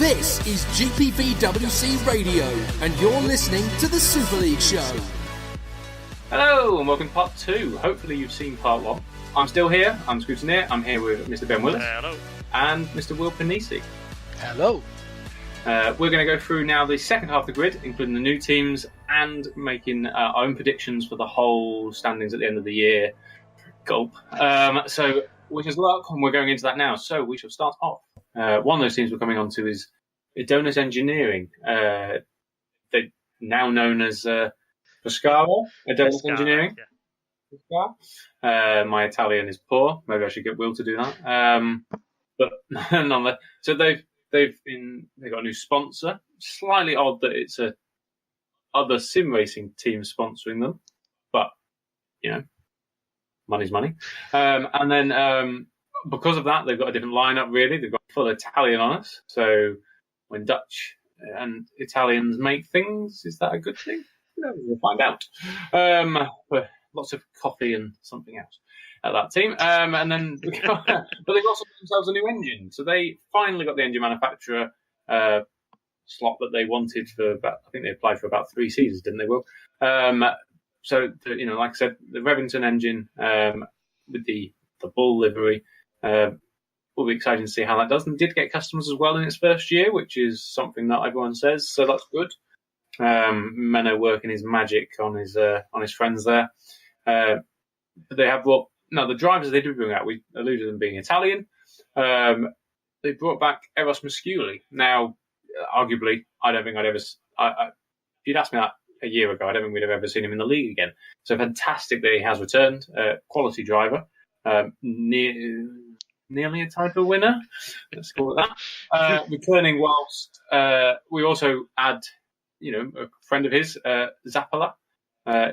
This is GPVWC Radio, and you're listening to the Super League Show. Hello, and welcome to part 2. Hopefully you've seen part 1. I'm still here. I'm Scrutineer. I'm here with Mr. Ben Willis. Hello. And Mr. Will Ponissi. Hello. We're going to go through now the second half of the grid, including the new teams, and making our own predictions for the whole standings at the end of the year. Gulp. So, wish us luck, and we're going into that now. So, we shall start off. One of those teams we're coming on to is Adonis Engineering. They're now known as Pescara, Adonis Engineering. Yeah. My Italian is poor. Maybe I should get Will to do that. But nonetheless, so they've got a new sponsor. Slightly odd that it's a other sim racing team sponsoring them, but money's money. And then because of that, they've got a different lineup. Really, they've got full Italian on us. So when Dutch and Italians make things, is that a good thing? No, we'll find out. But lots of coffee and something else at that team. And then, but they've also got themselves a new engine. So they finally got the engine manufacturer slot that they wanted for about, I think they applied for about 3 seasons, didn't they, Will? So, like I said, the Revington engine with the Bull livery will be exciting to see how that does. And did get customers as well in its first year, which is something that everyone says. So that's good. Menno working his magic on his friends there. But they have brought the drivers they did bring out. We alluded to them being Italian. They brought back Eros Musculi. Now, arguably, I don't think I'd ever. If you'd asked me that a year ago, I don't think we'd have ever seen him in the league again. So fantastic that he has returned. Quality driver. Nearly a title winner. Let's call it that. Returning whilst we also add, a friend of his, Zappala,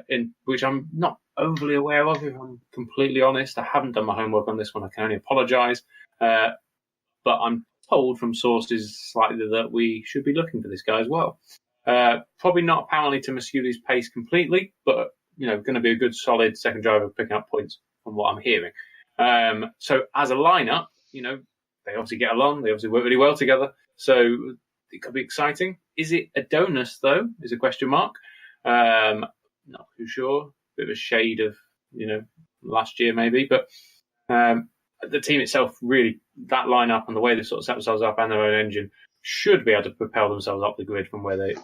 in which I'm not overly aware of, if I'm completely honest. I haven't done my homework on this one. I can only apologise. But I'm told from sources slightly that we should be looking for this guy as well. Probably not apparently to Musculi's pace completely, but, going to be a good solid second driver picking up points from what I'm hearing. So as a lineup, they obviously get along. They obviously work really well together. So it could be exciting. Is it Adonis, though, is a question mark. Not too sure. Bit of a shade of, last year maybe. But the team itself, really, that lineup and the way they've sort of set themselves up and their own engine should be able to propel themselves up the grid from where they...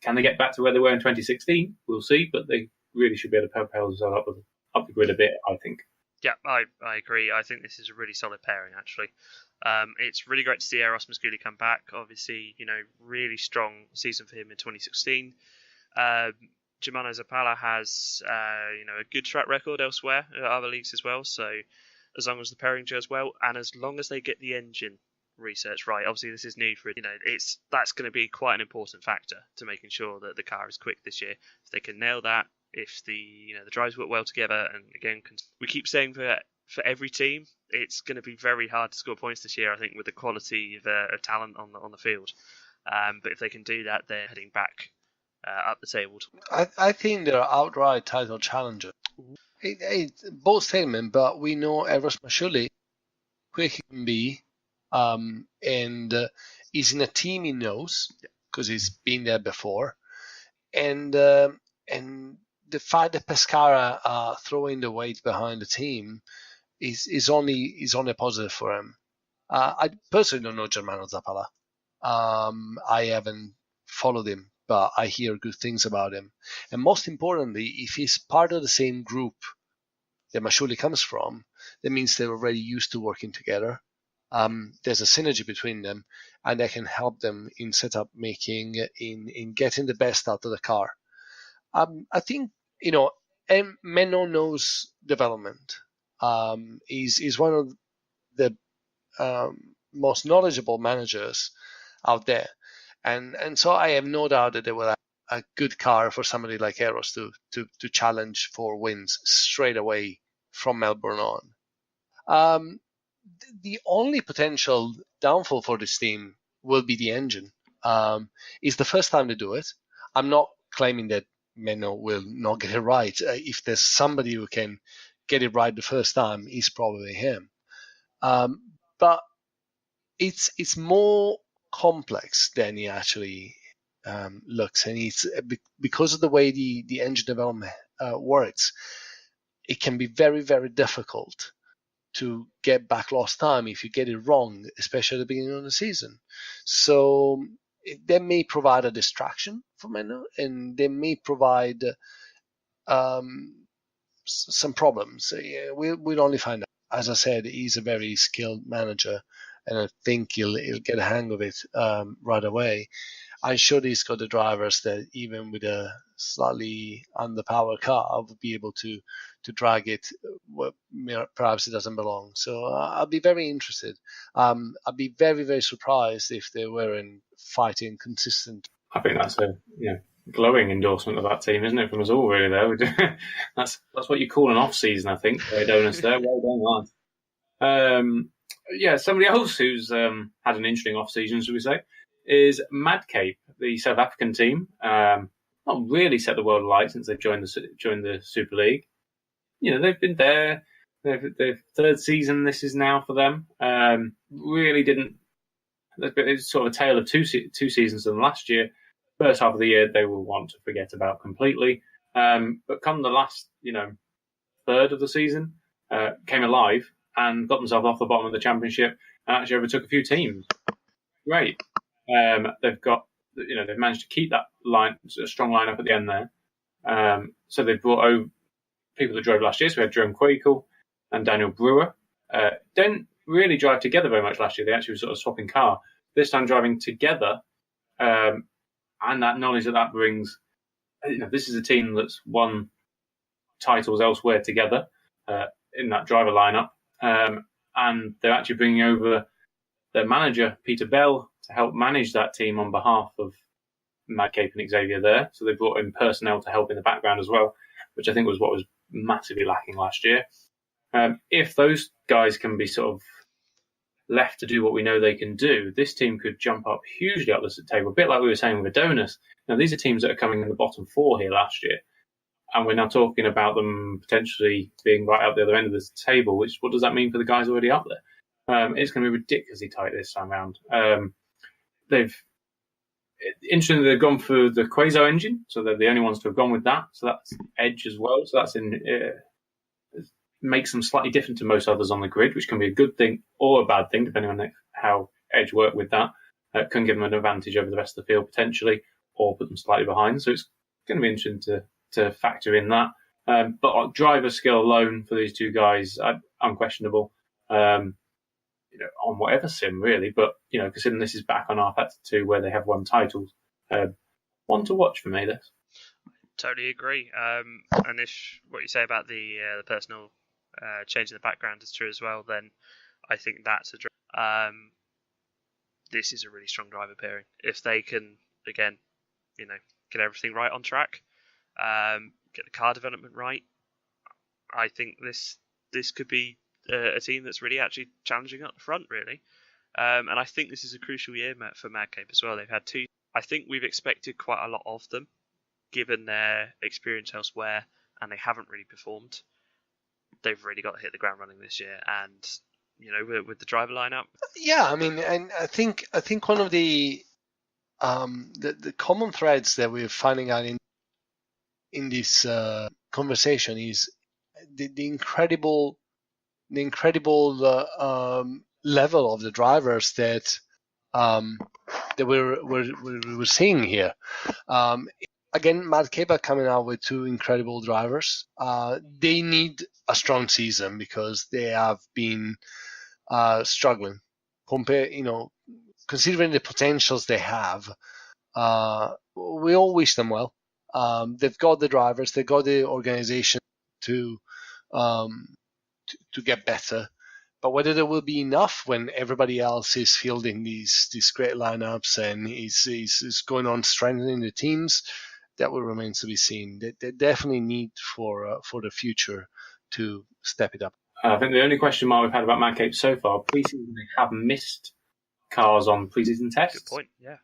Can they get back to where they were in 2016? We'll see. But they really should be able to propel themselves up the grid a bit, I think. Yeah, I agree. I think this is a really solid pairing, actually. It's really great to see Eros Musculi come back. Obviously, really strong season for him in 2016. Germano Zappala has, a good track record elsewhere at other leagues as well. So as long as the pairing goes well, and as long as they get the engine research right, obviously this is new for that's going to be quite an important factor to making sure that the car is quick this year. If they can nail that, if the drivers work well together, and again, we keep saying for every team, it's going to be very hard to score points this year. I think with the quality of talent on the field, but if they can do that, they're heading back up the table. I think they're outright title challenger. It's bold statement, but we know Eros Musculi, quick he can be, and he's in a team he knows because he's been there before, and the fact that Pescara are throwing the weight behind the team is only a positive for him. I personally don't know Germano Zappala. I haven't followed him, but I hear good things about him. And most importantly, if he's part of the same group that Musculi comes from, that means they're already used to working together. There's a synergy between them, and that can help them in setup making, in getting the best out of the car. I think, Menno knows development. He's one of the most knowledgeable managers out there. And so I have no doubt that they will have a good car for somebody like Eros to challenge for wins straight away from Melbourne on. The only potential downfall for this team will be the engine. It's the first time they do it. I'm not claiming that Menno will not get it right. If there's somebody who can get it right the first time, it's probably him. But it's more complex than he actually looks. And it's because of the way the engine development works, it can be very, very difficult to get back lost time if you get it wrong, especially at the beginning of the season. So that may provide a distraction for Menno, and they may provide some problems. We'll only find out. As I said, he's a very skilled manager, and I think he'll get a hang of it right away. I'm sure he's got the drivers that even with a slightly underpowered car would be able to drag it where perhaps it doesn't belong. So I'll be very interested. I'd be very, very surprised if they weren't fighting consistent. I think that's a glowing endorsement of that team, isn't it, from us all, really, though? That's what you call an off-season, I think. Donors there. Well done, lads. Somebody else who's had an interesting off-season, should we say, is Madcape, the South African team. Not really set the world alight since they've joined the Super League. They've been there. Their third season this is now for them. Really didn't. It's sort of a tale of two seasons than last year. First half of the year they will want to forget about completely. But come the last, third of the season, came alive and got themselves off the bottom of the championship and actually overtook a few teams. Great. They've managed to keep that strong lineup at the end there. So they've brought over people that drove last year. So we had Jerome Quakel and Daniel Brewer. Didn't really drive together very much last year. They actually were sort of swapping car. This time driving together, and that knowledge that brings. This is a team that's won titles elsewhere together in that driver lineup, and they're actually bringing over their manager Peter Bell to help manage that team on behalf of Madcape and Xavier there. So they brought in personnel to help in the background as well, which I think was what was massively lacking last year. If those guys can be sort of left to do what we know they can do, this team could jump up hugely up the table, a bit like we were saying with Adonis. Now, these are teams that are coming in the bottom four here last year, and we're now talking about them potentially being right up the other end of the table, what does that mean for the guys already up there? It's going to be ridiculously tight this time around. Interestingly, they've gone for the Quasar engine, so they're the only ones to have gone with that. So that's Edge as well. So that's makes them slightly different to most others on the grid, which can be a good thing or a bad thing, depending on how Edge work with that. Can give them an advantage over the rest of the field potentially, or put them slightly behind. So it's going to be interesting to factor in that. But driver skill alone for these two guys, unquestionable. On whatever sim really, but considering this is back on R2 where they have won titles, one to watch for me. This totally agree. And if what you say about the personal change in the background is true as well, then I think that's this is a really strong driver pairing. If they can again, get everything right on track, get the car development right, I think this could be a team that's really actually challenging up the front, really. And I think this is a crucial year for Madcape as well. They've had two. I think we've expected quite a lot of them, given their experience elsewhere, and they haven't really performed. They've really got to hit the ground running this year, and with the driver lineup. Yeah, I mean, and I think one of the common threads that we're finding out in this conversation is the incredible level of the drivers that we're seeing here. Again, Madcape are coming out with two incredible drivers. They need a strong season because they have been struggling. Considering the potentials they have, we all wish them well. They've got the drivers, they've got the organization to get better, but whether there will be enough when everybody else is fielding these great lineups and is going on strengthening the teams, that will remain to be seen. They definitely need for the future to step it up. I think the only question mark we've had about Madcape so far, preseason, they have missed cars on preseason tests. Good point. Yeah,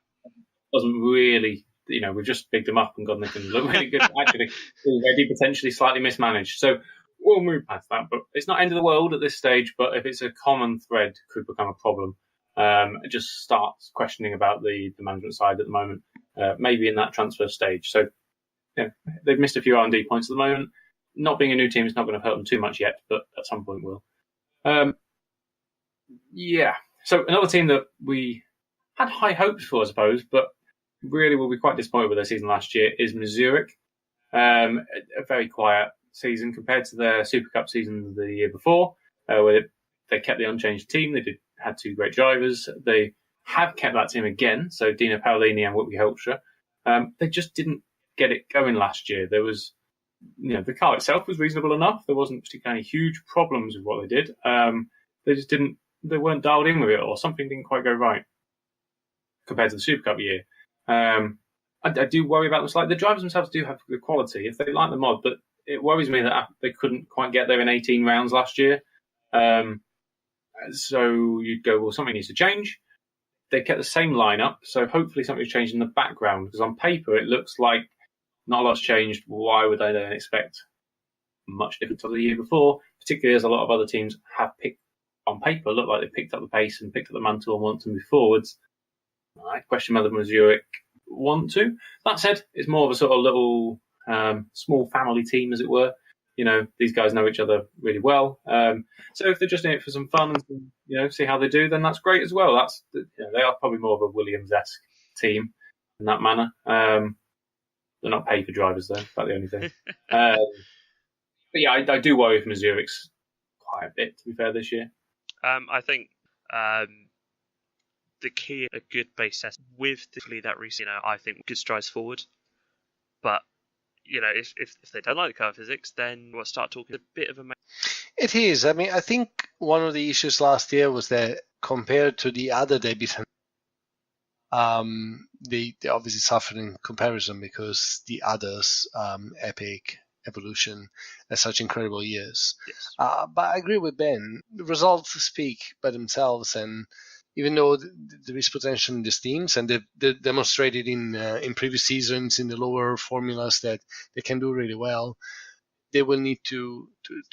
doesn't really. We've just picked them up and gone, they can look really good. Actually, already potentially slightly mismanaged. So we'll move past that. But it's not end of the world at this stage. But if it's a common thread, could become a problem. It just starts questioning about the management side at the moment, maybe in that transfer stage. So they've missed a few R&D points at the moment. Not being a new team is not going to hurt them too much yet, but at some point will. So another team that we had high hopes for, I suppose, but really will be quite disappointed with their season last year is Mazurek. A very quiet season compared to their Super Cup season the year before, where they kept the unchanged team. They had 2 great drivers. They have kept that team again, so Dino Paolini and Whitby Helpshire. They just didn't get it going last year. There was, the car itself was reasonable enough. There wasn't particularly huge problems with what they did. They weren't dialed in with it, or something didn't quite go right compared to the Super Cup year. I do worry about them slightly. The drivers themselves do have good quality if they like the mod, but it worries me that they couldn't quite get there in 18 rounds last year. So you'd go, well, something needs to change. They kept the same lineup, so hopefully something's changed in the background, because on paper it looks like not a lot's changed. Why would they then expect much different to the year before, particularly as a lot of other teams have picked, on paper, look like they picked up the pace and picked up the mantle and want to move forwards. I question whether Mazurek want to. That said, it's more of a sort of little small family team, as it were. These guys know each other really well. So if they're just in it for some fun and see how they do, then that's great as well. They are probably more of a Williams-esque team in that manner. They're not paid for drivers though. That's about the only thing. But yeah, I do worry if Mazurek's quite a bit, to be fair, this year. I think the key, a good base test with that recent, I think good strides forward. But if they don't like the car physics, then we'll start talking a bit of a. It is. I mean, I think one of the issues last year was that compared to the other debutants, they obviously suffered in comparison because the others, Epic, Evolution, had such incredible years. Yes. But I agree with Ben. The results speak by themselves, and even though there is potential in these teams, and they've demonstrated in previous seasons in the lower formulas that they can do really well, they will need to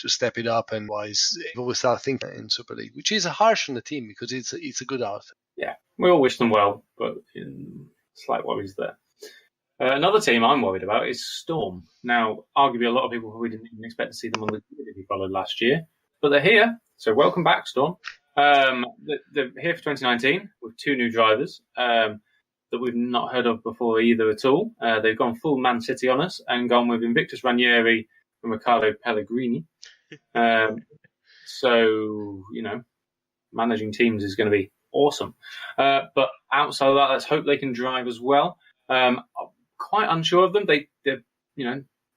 step it up, and we'll start thinking in Super League, which is harsh on the team because it's a good outfit. Yeah, we all wish them well, but slight worries there. Another team I'm worried about is Storm. Now, arguably a lot of people probably didn't even expect to see them on the grid if you followed last year, but they're here, so welcome back, Storm. They're here for 2019 with 2 new drivers that we've not heard of before either at all. They've gone full Man City on us and gone with Invictus Ranieri and Riccardo Pellegrini. So, managing teams is going to be awesome. But outside of that, let's hope they can drive as well. I'm quite unsure of them. They're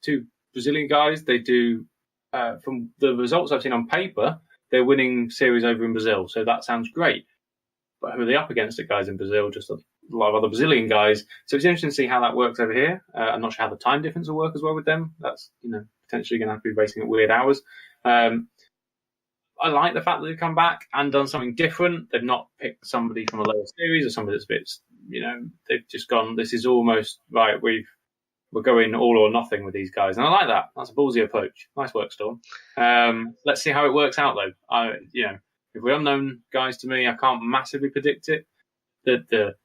2 Brazilian guys. They do, from the results I've seen on paper, they're winning series over in Brazil, so that sounds great. But who are they up against? The guys in Brazil, just a lot of other Brazilian guys. So it's interesting to see how that works over here. I'm not sure how the time difference will work as well with them. That's potentially going to have to be racing at weird hours. I like the fact that they've come back and done something different. They've not picked somebody from a lower series or somebody that's a bit, they've just gone, this is almost right. We're going all or nothing with these guys. And I like that. That's a ballsy approach. Nice work, Storm. Let's see how it works out, though. If we're unknown guys to me, I can't massively predict it. The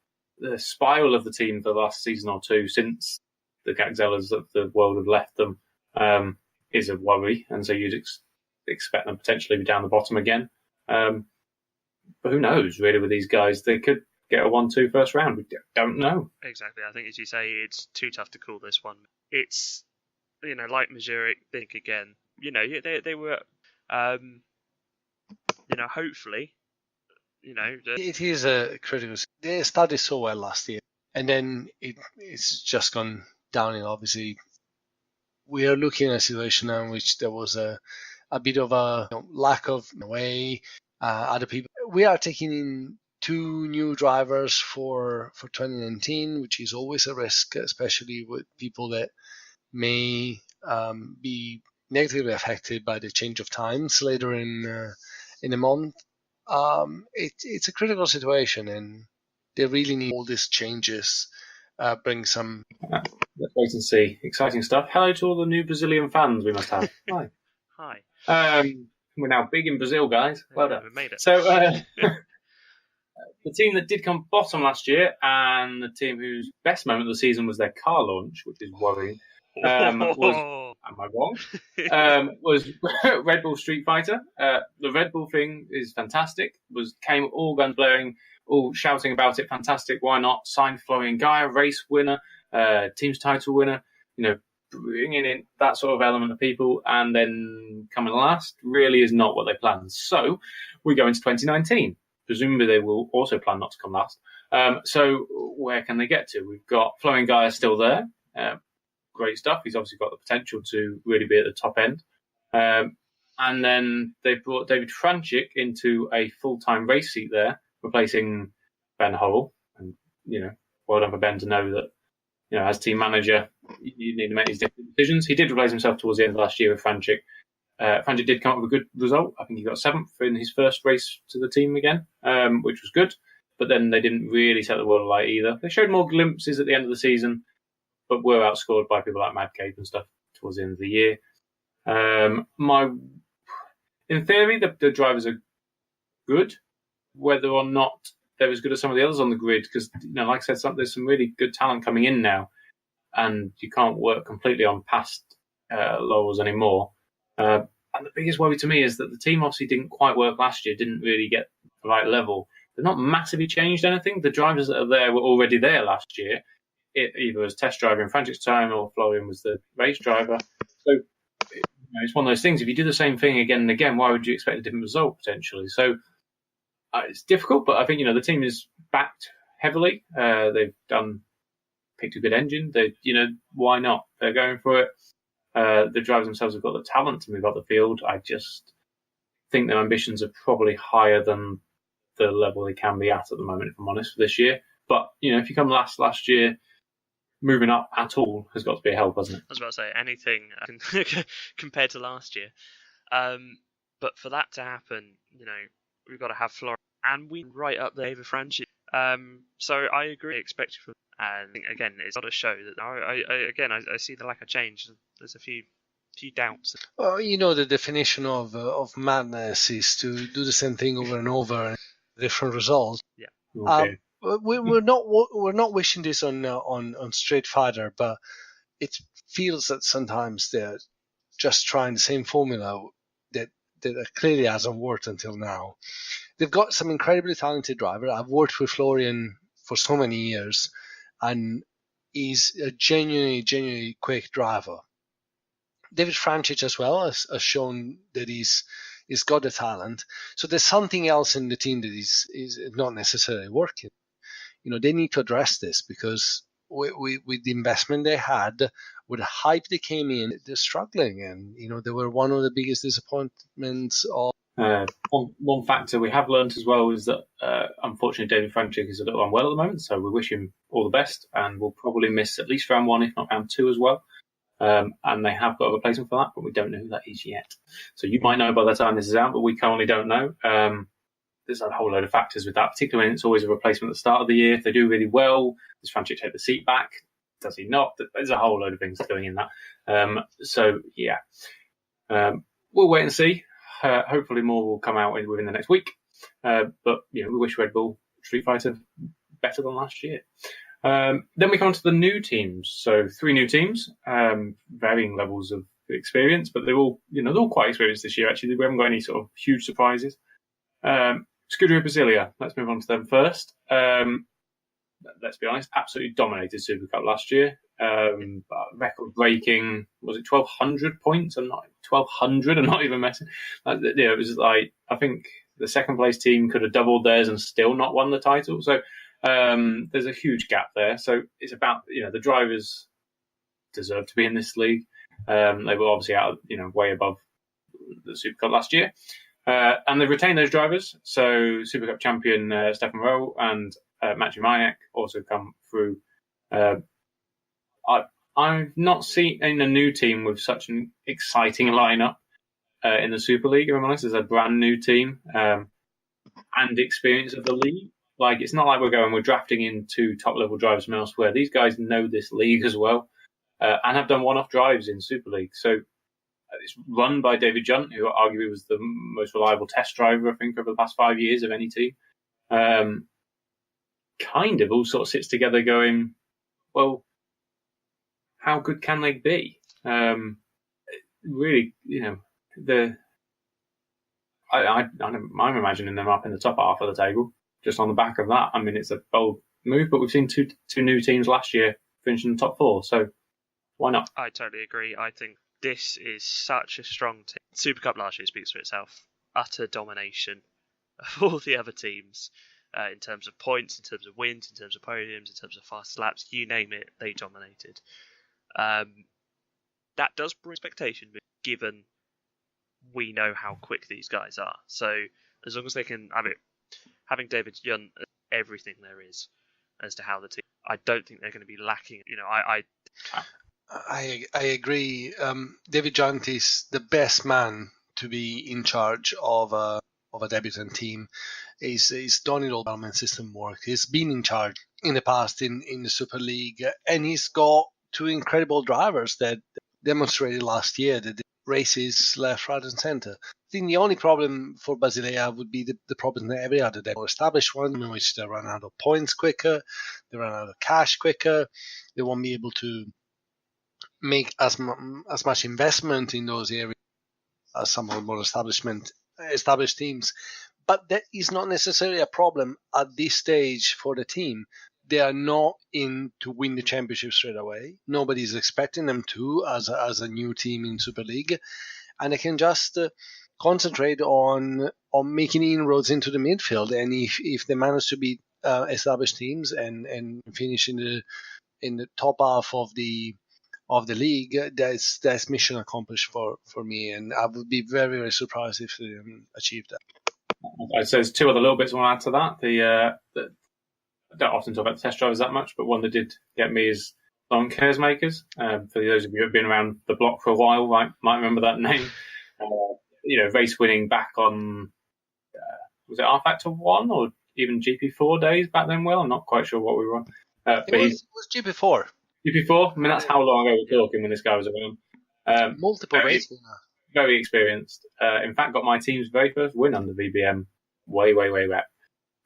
spiral of the team for the last season or 2 since the Gagzellas of the world have left them is a worry. And so you'd expect them potentially be down the bottom again. But who knows, really, with these guys? They could get a 1-2 first round. We don't know. Exactly. I think, as you say, it's too tough to call this one. It's, like Mazurek, think again. They were, hopefully, It is a critical. They started so well last year, and then it's just gone downhill. Obviously, we are looking at a situation now in which there was a bit of a lack of way. Other people. We are taking in 2 new drivers for 2019, which is always a risk, especially with people that may be negatively affected by the change of times later in the month. It's a critical situation, and they really need all these changes. Bring some. Let's wait and see. Exciting stuff. Hello to all the new Brazilian fans we must have. Hi. Hi. We're now big in Brazil, guys. Well done. We made it. So, the team that did come bottom last year, and the team whose best moment of the season was their car launch, which is worrying, was, am I wrong? Was Red Bull Street Fighter. The Red Bull thing is fantastic. Came all guns blaring, all shouting about it. Fantastic, why not? Signed Florian Gaia, race winner, team's title winner. Bringing in that sort of element of people, and then coming last really is not what they planned. So we go into 2019. Presumably they will also plan not to come last. So where can they get to? We've got Florian Gaia still there. Great stuff. He's obviously got the potential to really be at the top end. And then they brought David Franchik into a full-time race seat there, replacing Ben Howell. And, well done for Ben to know that, as team manager, you need to make these different decisions. He did replace himself towards the end of last year with Franchik. Franchik did come up with a good result. I think he got 7th in his first race to the team again, which was good. But then they didn't really set the world alight either. They showed more glimpses at the end of the season, but were outscored by people like Madcape and stuff towards the end of the year. In theory, the drivers are good. Whether or not they're as good as some of the others on the grid, because, like I said, there's some really good talent coming in now, and you can't work completely on past laurels anymore. And the biggest worry to me is that the team obviously didn't quite work last year, didn't really get the right level. They've not massively changed anything. The drivers that are there were already there last year, either as test driver in Franchik's time or Florian was the race driver. So it's one of those things. If you do the same thing again and again, why would you expect a different result potentially? So it's difficult, but I think the team is backed heavily. They've picked a good engine. Why not? They're going for it. The drivers themselves have got the talent to move up the field. I just think their ambitions are probably higher than the level they can be at the moment, if I'm honest, for this year. But if you come last year, moving up at all has got to be a help, hasn't it? I was about to say anything compared to last year. But for that to happen, we've got to have Florian and we right up there with Franchik. So I agree. I expect from, and again, it's got to show that. I see the lack of change. There's a few doubts. Well, the definition of madness is to do the same thing over and over, and different results. Yeah. Okay. We're not wishing this on Street Fighter, but it feels that sometimes they're just trying the same formula that clearly hasn't worked until now. They've got some incredibly talented drivers. I've worked with Florian for so many years, and he's a genuinely quick driver. David Franchik as well has shown that he's got the talent. So there's something else in the team that is not necessarily working. They need to address this, because with the investment they had, with the hype they came in, they're struggling, and they were one of the biggest disappointments of. One factor we have learned as well is that unfortunately David Franchik is a little unwell at the moment, so we wish him all the best, and we'll probably miss at least round 1, if not round 2 as well. And they have got a replacement for that, but we don't know who that is yet. So you might know by the time this is out, but we currently don't know. There's a whole load of factors with that, particularly when it's always a replacement at the start of the year. If they do really well, does Franchik take the seat back? Does he not? There's a whole load of things going in that. We'll wait and see. Hopefully more will come out within the next week. But we wish Red Bull Street Fighter better than last year. Then we come on to the new teams. So 3 new teams, varying levels of experience, but they're all quite experienced this year. Actually, we haven't got any sort of huge surprises. Scuderia Brasilia. Let's move on to them first. Let's be honest, absolutely dominated Super Cup last year. Record-breaking, was it 1,200 points? I'm not 1,200. I'm not even messing. It was like, I think the second place team could have doubled theirs and still not won the title. So there's a huge gap there. So it's about the drivers deserve to be in this league. They were obviously out, way above the Super Cup last year. And they've retained those drivers. So Super Cup champion Stefan Rowe and Maciej Majek also come through. I've not seen in a new team with such an exciting lineup in the Super League, if I'm honest. It's a brand new team and experience of the league. Like, it's not like we're drafting in 2 top-level drivers from elsewhere. These guys know this league as well and have done one-off drives in Super League. So it's run by David Junt, who arguably was the most reliable test driver, I think, over the past 5 years of any team. kind of all sort of sits together going, well, how good can they be? Really, I'm imagining them up in the top half of the table, just on the back of that. I mean, it's a bold move, but we've seen two new teams last year finish in the top 4, so why not? I totally agree. I think this is such a strong team. Super Cup last year speaks for itself. Utter domination of all the other teams in terms of points, in terms of wins, in terms of podiums, in terms of fast laps, you name it, they dominated. That does bring expectation, given we know how quick these guys are. So as long as they can have it, having David Yunt, everything there is as to how the team, I don't think they're going to be lacking. I agree. David Yunt is the best man to be in charge of a debutant team. He's done it all development system work. He's been in charge in the past in the Super League, and he's got 2 incredible drivers that demonstrated last year that the races left, right, and center. I think the only problem for Basilea would be the problem that every other more established one, in which they run out of points quicker, they run out of cash quicker, they won't be able to make as much investment in those areas as some of the more established teams. But that is not necessarily a problem at this stage for the team. They are not in to win the championship straight away. Nobody's expecting them to as a new team in Super League, and they can just concentrate on making inroads into the midfield. And if they manage to beat established teams and finish in the top half of the league, that's mission accomplished for me. And I would be very, very surprised if they achieved that. So there's 2 other little bits I want to add to that. I don't often talk about the test drivers that much, but one that did get me is Don Kersmakers. For those of you who have been around the block for a while, might remember that name. Race winning back on, was it R Factor 1 or even GP4 days back then? Well, I'm not quite sure what we were on. It was GP4. GP4? I mean, that's how long ago we're talking when this guy was around. Multiple races. Very experienced. In fact, got my team's very first win under VBM way back.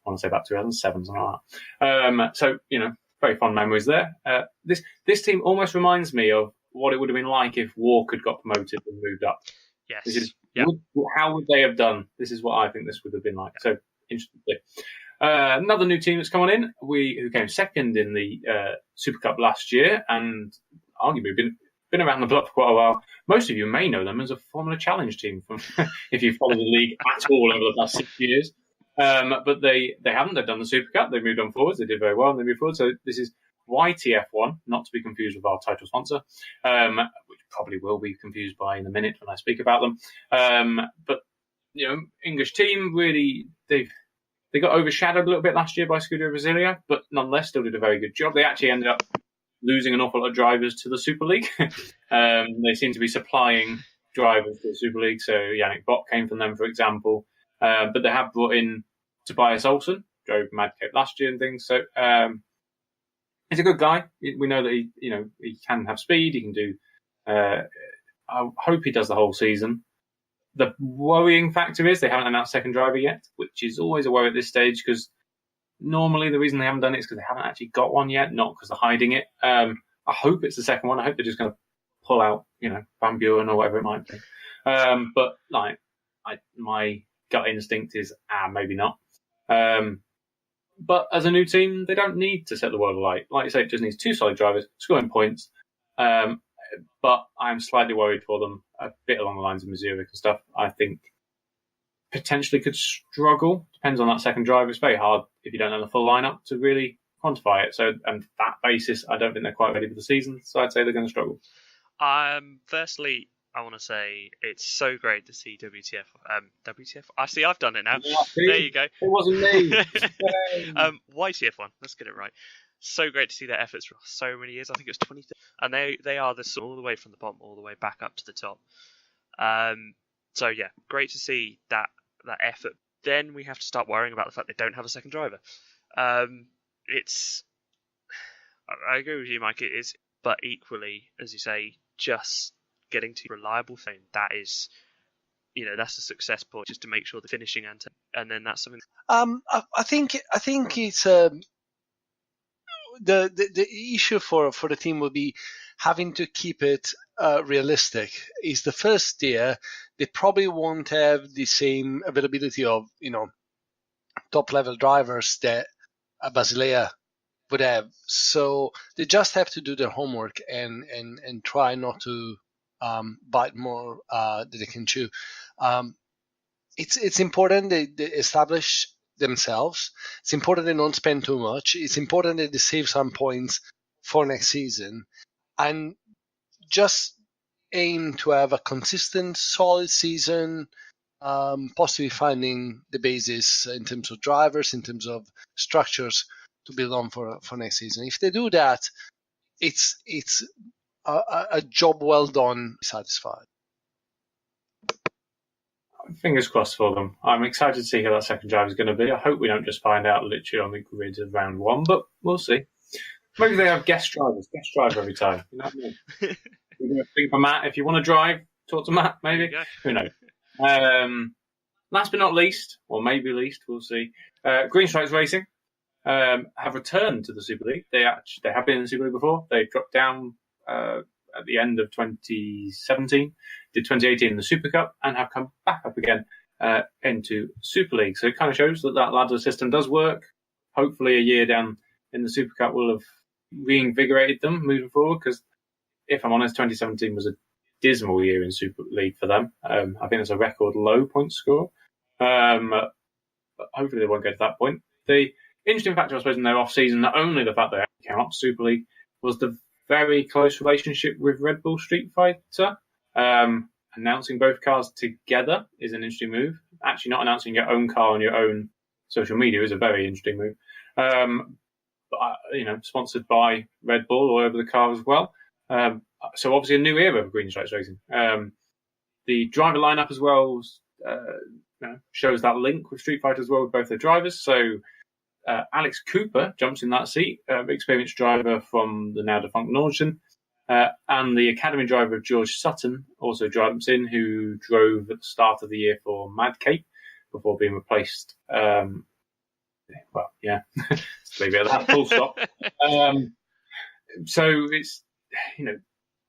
I want to say about 2007, something like that. So, very fond memories there. This team almost reminds me of what it would have been like if Walk had got promoted and moved up. Yes. How would they have done? This is what I think this would have been like. So, interestingly. Another new team that's come on in, who came second in the Super Cup last year, and arguably been around the block for quite a while. Most of you may know them as a Formula Challenge team from if you follow the league at all over the past 6 years. But they haven't. They've done the Super Cup. They moved on forwards. They did very well and they moved forward. So this is WTF1, not to be confused with our title sponsor, which probably will be confused by in a minute when I speak about them. But English team, really, they got overshadowed a little bit last year by Scuderia Brasilia, but nonetheless still did a very good job. They actually ended up losing an awful lot of drivers to the Super League. They seem to be supplying drivers to the Super League. So Yannick Bock came from them, for example. But they have brought in Tobias Olsen, drove Madcape last year and things. So he's a good guy. We know that he can have speed. He can do. I hope he does the whole season. The worrying factor is they haven't announced second driver yet, which is always a worry at this stage because normally the reason they haven't done it is because they haven't actually got one yet, not because they're hiding it. I hope it's the second one. I hope they're just going to pull out, Van Buren or whatever it might be. But my gut instinct is, maybe not. But as a new team, they don't need to set the world alight. Like you say, it just needs 2 solid drivers, scoring points. But I'm slightly worried for them, a bit along the lines of Mazurek and stuff. I think potentially could struggle. Depends on that second driver. It's very hard if you don't know the full lineup to really quantify it. So, and that basis, I don't think they're quite ready for the season. So I'd say they're going to struggle. Firstly, I want to say it's so great to see WTF. WTF. I see. I've done it now. There you go. It wasn't me. YTF1. Let's get it right. So great to see their efforts for so many years. I think it was 20, and they are all the way from the bottom, all the way back up to the top. So yeah, great to see that effort. Then we have to start worrying about the fact they don't have a second driver. I agree with you, Mike. It is, but equally, as you say, just getting to reliable thing, that is, that's a success point, just to make sure the finishing and then that's something. I think it's the issue for the team will be having to keep it realistic. Is the first year they probably won't have the same availability of top level drivers that Basilea would have. So they just have to do their homework and try not to bite more than they can chew. It's important they establish themselves. It's important they don't spend too much. It's important that they save some points for next season, and just aim to have a consistent, solid season, possibly finding the basis in terms of drivers, in terms of structures to build on for next season. If they do that, it's a job well done, satisfied. Fingers crossed for them. I'm excited to see how that second drive is going to be. I hope we don't just find out literally on the grid of round one, but we'll see. Maybe they have guest drive every time. You know what I mean? We're going to think for Matt. If you want to drive, talk to Matt, maybe. Who knows? Last but not least, or maybe least, we'll see. Green Stripes Racing have returned to the Super League. They have been in the Super League before. They dropped down at the end of 2017, did 2018 in the Super Cup, and have come back up again into Super League. So it kind of shows that ladder system does work. Hopefully a year down in the Super Cup will have reinvigorated them moving forward, because if I'm honest, 2017 was a dismal year in Super League for them. I think it's a record low point score. But hopefully they won't get to that point. The interesting factor, I suppose, in their off-season, not only the fact that they came up to Super League, was the very close relationship with Red Bull Street Fighter. Announcing both cars together is an interesting move. Actually, not announcing your own car on your own social media is a very interesting move. But, sponsored by Red Bull all over the car as well. So obviously a new era of Green Stripes Racing. The driver lineup as well shows that link with Street Fighter as well with both their drivers. So Alex Cooper jumps in that seat, experienced driver from the now defunct Nordson. And the academy driver of George Sutton also jumps in, who drove at the start of the year for Mad Cape before being replaced. Let's leave it at that, full stop. So it's,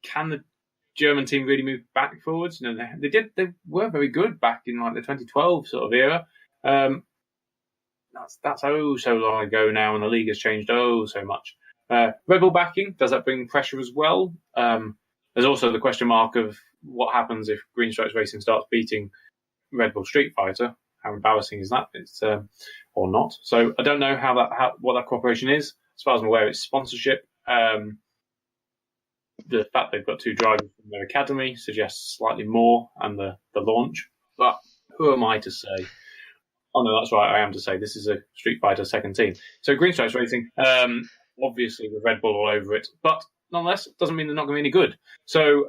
can the German team really move back forwards? They were very good back in like the 2012 sort of era. That's so long ago now, and the league has changed so much. Red Bull backing, does that bring pressure as well? There's also the question mark of what happens if Green Stripes Racing starts beating Red Bull Street Fighter. How embarrassing is that? Or not. So I don't know what that cooperation is. As far as I'm aware, it's sponsorship. The fact they've got two drivers from their academy suggests slightly more, and the launch. But who am I to say? Oh no, that's right. I am to say this is a Street Fighter second team. So Green Stripes Racing, obviously with Red Bull all over it, but nonetheless, it doesn't mean they're not going to be any good. So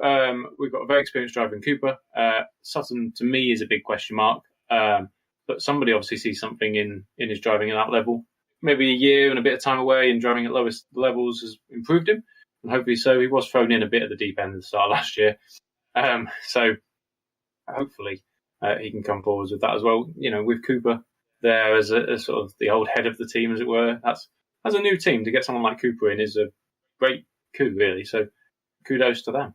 we've got a very experienced driver in Cooper. Sutton, to me, is a big question mark. But somebody obviously sees something in his driving at that level. Maybe a year and a bit of time away and driving at lowest levels has improved him. And hopefully so. He was thrown in a bit at the deep end at the start of last year. So hopefully he can come forwards with that as well. With Cooper there as a sort of the old head of the team, as it were. As a new team, to get someone like Cooper in is a great coup, really. So kudos to them.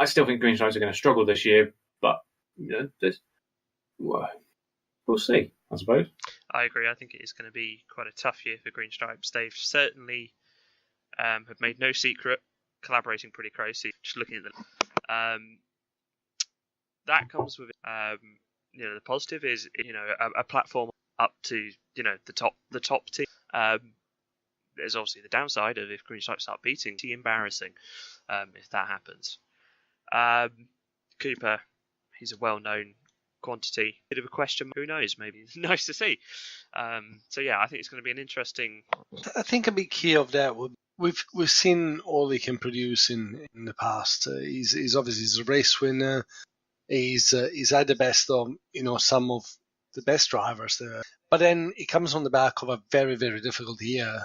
I still think Green Stripes are going to struggle this year, but we'll see, I suppose. I agree. I think it is going to be quite a tough year for Green Stripes. They've certainly have made no secret collaborating pretty closely. Just looking at them, that comes with the positive is a platform up to the top team. There's obviously the downside of if Green Stripes start beating, it's embarrassing if that happens. Cooper, he's a well-known quantity. Bit of a question. Who knows? Maybe it's nice to see. I think it's going to be an interesting. I think a big key of that would we've seen all he can produce in the past. He's obviously a race winner. He's had the best of some of the best drivers there. But then it comes on the back of a very, very difficult year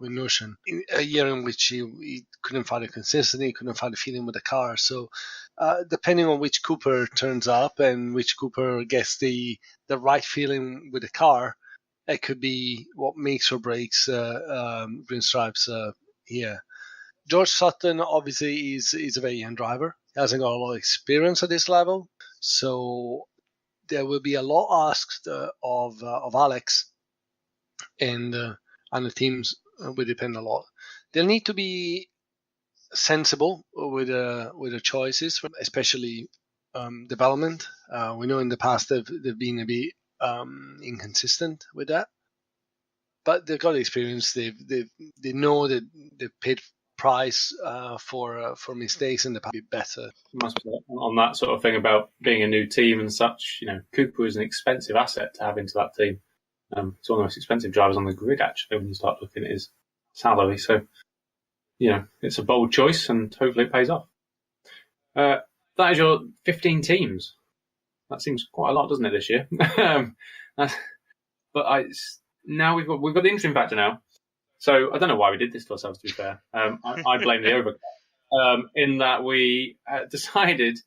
with Notion. A year in which he couldn't find a consistency, couldn't find a feeling with the car. So depending on which Cooper turns up and which Cooper gets the right feeling with the car, it could be what makes or breaks Green Stripes here. George Sutton obviously is a very young driver. He hasn't got a lot of experience at this level, so there will be a lot asked of Alex, and the teams will depend a lot. They'll need to be sensible with the choices, especially development. We know in the past they've been a bit inconsistent with that, but they've got experience. They know that they've paid price for mistakes in the past. Be better. On that sort of thing about being a new team and such, Cooper is an expensive asset to have into that team. It's one of the most expensive drivers on the grid, actually, when you start looking at his salary. So, it's a bold choice, and hopefully it pays off. That is your 15 teams. That seems quite a lot, doesn't it, this year? Now we've got the interesting factor now. So I don't know why we did this to ourselves, to be fair. I blame the overcut in that we decided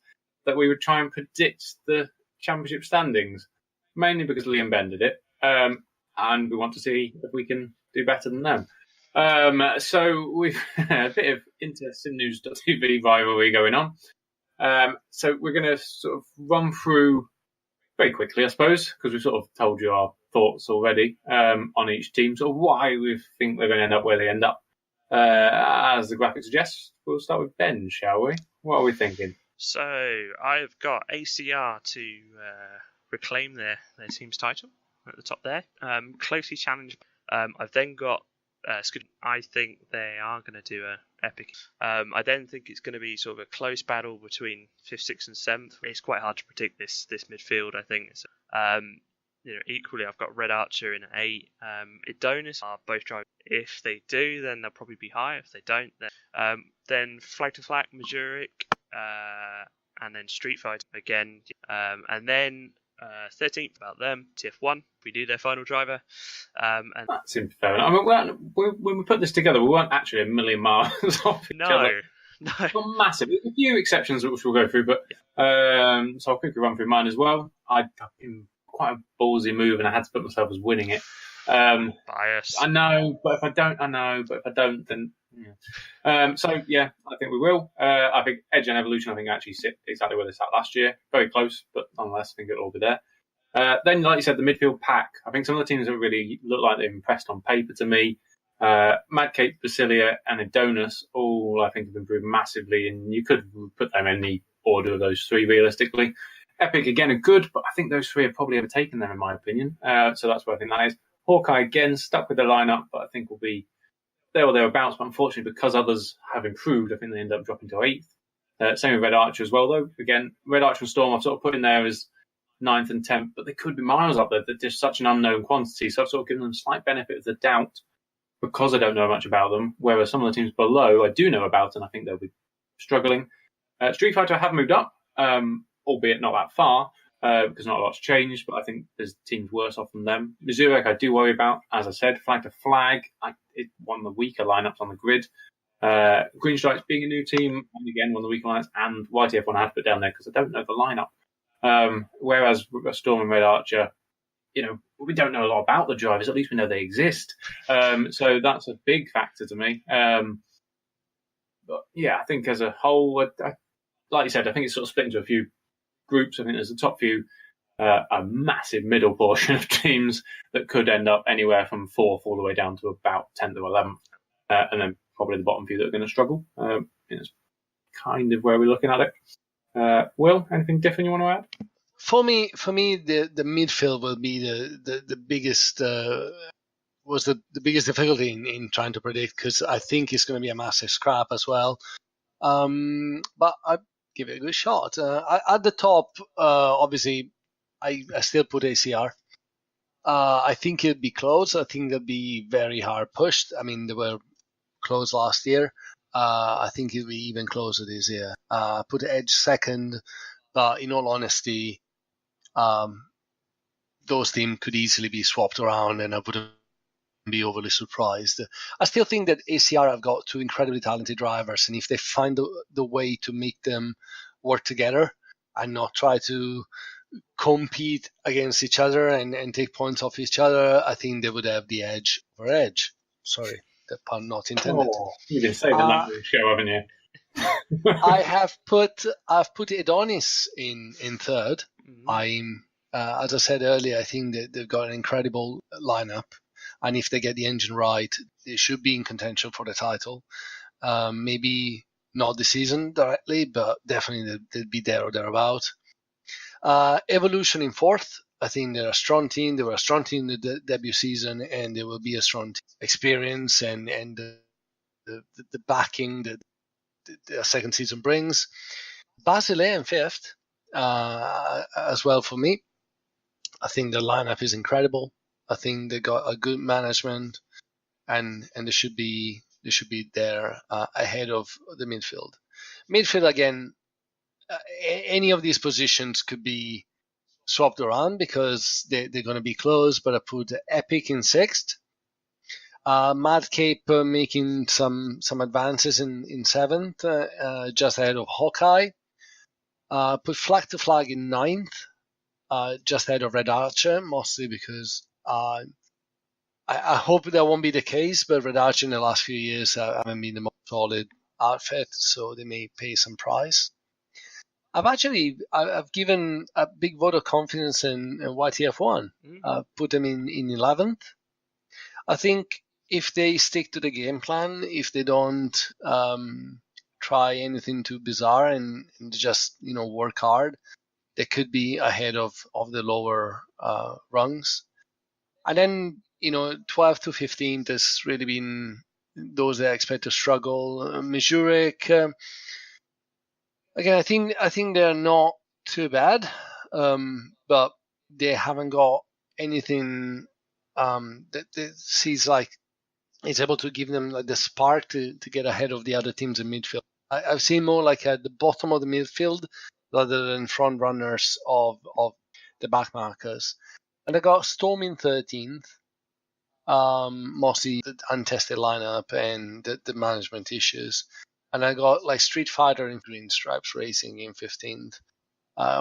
that we would try and predict the championship standings, mainly because Liam Ben did it, and we want to see if we can do better than them. So we've a bit of interesting news.tv rivalry going on. So we're going to sort of run through very quickly, I suppose, because we've sort of told you our thoughts already on each team, so why we think they're going to end up where they end up. As the graphic suggests, we'll start with Ben, shall we? What are we thinking? So I've got ACR to reclaim their team's title at the top there. Closely challenged. I've then got I think they are going to do an epic. I then think it's going to be sort of a close battle between 5th, 6th, and 7th. It's quite hard to predict this midfield, I think. Equally, I've got Red Archer in 8. Adonis are both drivers. If they do, then they'll probably be high. If they don't, then Flag to Flag, Mazurek, and then Street Fighter again. And then 13th, about them, WTF1. We do their final driver. And that seems fair enough. I mean, when we put this together, we weren't actually a million miles off each other. No. Not massive. There's a few exceptions which we'll go through, but so I'll quickly run through mine as well. I've been quite a ballsy move, and I had to put myself as winning it. Bias. I know, but if I don't, then yeah. So yeah, I think we will. I think Edge and Evolution, I think, actually sit exactly where they sat last year. Very close, but nonetheless, I think it'll all be there. Then, like you said, the midfield pack. I think some of the teams that really look like they've impressed on paper to me. Mad Cape, Basilia, and Adonis all, I think, have improved massively, and you could put them in the order of those three realistically. Epic, again, are good, but I think those three have probably overtaken them, in my opinion. So that's what I think that is. Hawkeye, again, stuck with the lineup, but I think will be there or thereabouts. But unfortunately, because others have improved, I think they end up dropping to 8th. Same with Red Archer as well, though. Again, Red Archer and Storm I've sort of put in there as 9th and 10th, but they could be miles up there. They're just such an unknown quantity. So I've sort of given them slight benefit of the doubt because I don't know much about them. Whereas some of the teams below I do know about, and I think they'll be struggling. Street Fighter have moved up, albeit not that far, because not a lot's changed, but I think there's teams worse off than them. Mazurek I do worry about, as I said. Flag to Flag, it's one of the weaker lineups on the grid. Green Stripes being a new team, and again, one of the weaker lineups, and WTF1 I had to put down there because I don't know the lineup. Whereas Storm and Red Archer, we don't know a lot about the drivers, at least we know they exist. So that's a big factor to me. But yeah, I think as a whole, like you said, I think it's sort of split into a few groups. I think there's the top few, a massive middle portion of teams that could end up anywhere from 4th all the way down to about 10th or 11th. And then probably the bottom few that are going to struggle. It's kind of where we're looking at it. Will, anything different you want to add? For me, the midfield will be the biggest was the biggest difficulty in trying to predict, because I think it's going to be a massive scrap as well. But I give it a good shot. At the top, obviously, I still put ACR. I think it'll be close. I think they'll be very hard pushed. I mean, they were close last year. I think it'll be even closer this year. I put Edge second, but in all honesty, those teams could easily be swapped around, and I wouldn't be overly surprised. I still think that ACR have got two incredibly talented drivers, and if they find the way to make them work together and not try to compete against each other and take points off each other, I think they would have the edge over edge. Sorry, the pun not intended. Oh, you've been saving that for the show, haven't you? I've put Adonis in third. I'm as I said earlier, I think that they've got an incredible lineup, and if they get the engine right, they should be in contention for the title. Maybe not this season directly, but definitely they'll be there or thereabout. Evolution in fourth. I think they're a strong team. They were a strong team in the debut season, and they will be a strong team. Experience and the backing that the second season brings. Basile in fifth as well for me. I think the lineup is incredible. I think they got a good management, and they should be there ahead of the midfield. Midfield again. Any of these positions could be swapped around because they're going to be close. But I put Epic in sixth. Madcape making some advances in seventh, just ahead of Hawkeye. Put Flag to Flag in ninth, just ahead of Red Archer, mostly because I hope that won't be the case, but Red Archer in the last few years haven't been the most solid outfit, so they may pay some price. I've given a big vote of confidence in WTF1. Put them in 11th. I think if they stick to the game plan, if they don't try anything too bizarre and just work hard, they could be ahead of the lower rungs. And then 12th to 15th has really been those that I expect to struggle. Mazurek. Again, I think they're not too bad, but they haven't got anything that seems like it's able to give them like the spark to get ahead of the other teams in midfield. I've seen more like at the bottom of the midfield rather than front runners of the back markers. And I got Storm in 13th, mostly the untested lineup and the management issues. And I got like Street Fighter in Green Stripes Racing in 15th,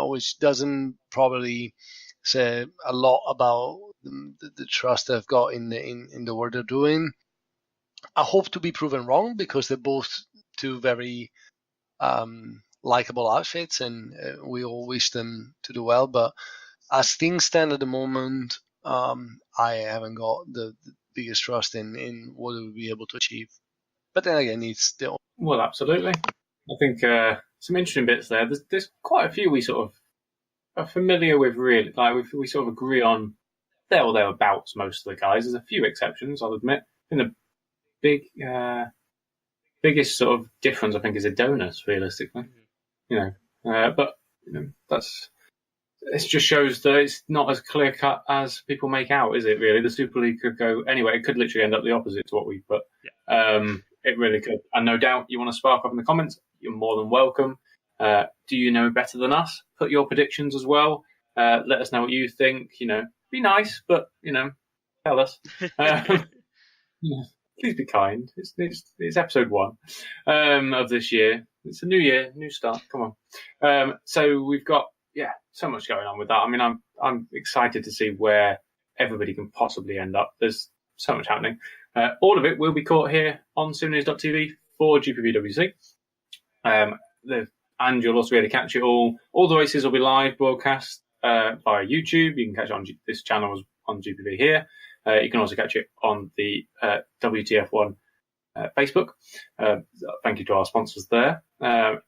which doesn't probably say a lot about the trust I've got in the work they're doing. I hope to be proven wrong because they're both two very likable outfits, and we all wish them to do well. But as things stand at the moment, I haven't got the biggest trust in what they will be able to achieve. But then again, it's still. Well, absolutely. I think some interesting bits there. There's quite a few we sort of are familiar with, really. Like we sort of agree on there or thereabouts, most of the guys. There's a few exceptions, I'll admit. I think the biggest sort of difference, I think, is Adonis, realistically. But it just shows that it's not as clear cut as people make out, is it? Really, the Super League could go anyway. It could literally end up the opposite to what we put. Yeah. It really could. And no doubt you want to spark up in the comments, you're more than welcome. Do you know better than us? Put your predictions as well. Let us know what you think. Be nice, but tell us. Please be kind. It's episode 1 of this year. It's a new year, new start. Come on. So we've got so much going on with that. I mean, I'm excited to see where everybody can possibly end up. There's so much happening. All of it will be caught here on SuperNews.tv for GPVWC. And you'll also be able to catch it all. All the races will be live broadcast via YouTube. You can catch it on this channel on GPV here. You can also catch it on the WTF1 Facebook. Thank you to our sponsors there.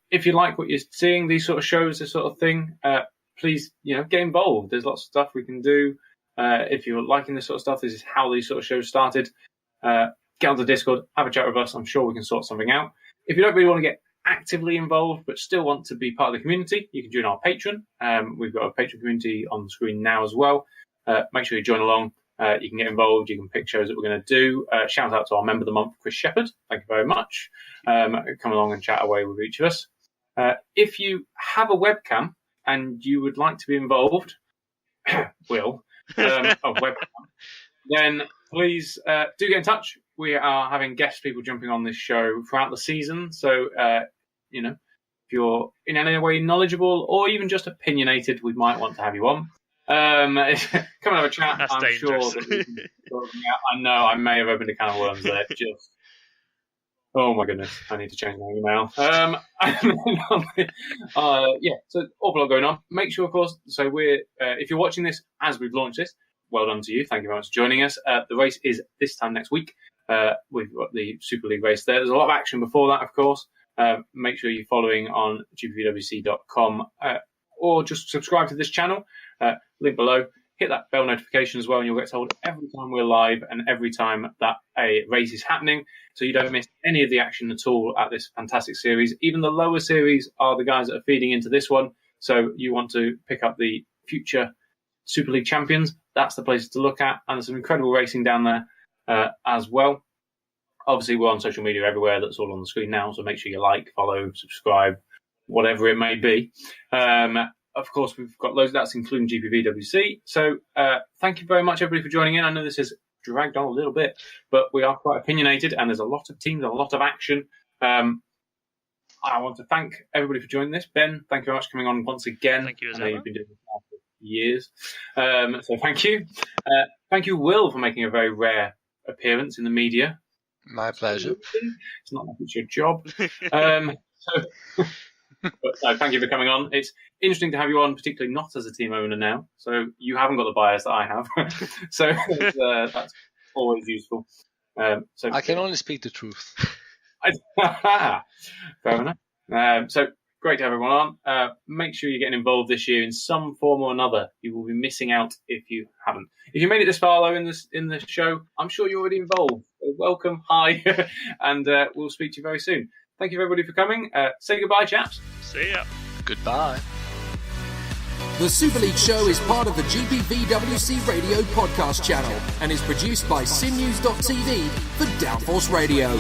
If you like what you're seeing, these sort of shows, this sort of thing, please get involved. There's lots of stuff we can do. If you're liking this sort of stuff, this is how these sort of shows started. Get onto Discord, have a chat with us. I'm sure we can sort something out. If you don't really want to get actively involved but still want to be part of the community, you can join our Patreon. We've got a Patron community on the screen now as well. Make sure you join along. You can get involved. You can pick shows that we're going to do. Shout out to our member of the month, Chris Shepherd. Thank you very much. Come along and chat away with each of us. If you have a webcam and you would like to be involved, Will, of webcam, then please do get in touch. We are having guest people jumping on this show throughout the season. So, if if you're in any way knowledgeable or even just opinionated, we might want to have you on. Come and have a chat. That's I'm dangerous. sure that we can sort of- I know I may have opened a can of worms there. Just oh my goodness, I need to change my email. Yeah, so awful lot going on. Make sure, of course. So we're if you're watching this as we've launched this, well done to you. Thank you very much for joining us. The race is this time next week. We've got the Super League race there. There's a lot of action before that, of course. Make sure you're following on gpvwc.com or just subscribe to this channel. Link below. Hit that bell notification as well, and you'll get told every time we're live and every time that a race is happening, so you don't miss any of the action at all at this fantastic series. Even the lower series are the guys that are feeding into this one, so you want to pick up the future Super League champions, that's the place to look at, and there's some incredible racing down there as well. Obviously, we're on social media everywhere. That's all on the screen now, so make sure you like, follow, subscribe, whatever it may be. Of course, we've got loads of that's including GPVWC. So thank you very much, everybody, for joining in. I know this has dragged on a little bit, but we are quite opinionated, and there's a lot of teams, a lot of action. I want to thank everybody for joining this. Ben, thank you very much for coming on once again. Thank you as I know ever. you've been doing this now for years. So thank you. Thank you, Will, for making a very rare appearance in the media. My pleasure. It's not like it's your job. But no, thank you for coming on. It's interesting to have you on, particularly not as a team owner now. So you haven't got the bias that I have. So that's always useful. So I can only speak the truth. Fair enough. So great to have everyone on. Make sure you're getting involved this year in some form or another. You will be missing out if you haven't. If you made it this far, though, in the show, I'm sure you're already involved. So welcome, hi, and we'll speak to you very soon. Thank you, everybody, for coming. Say goodbye, chaps. See ya. Goodbye. The Super League show is part of the GPVWC Radio podcast channel and is produced by simnews.tv for Downforce Radio.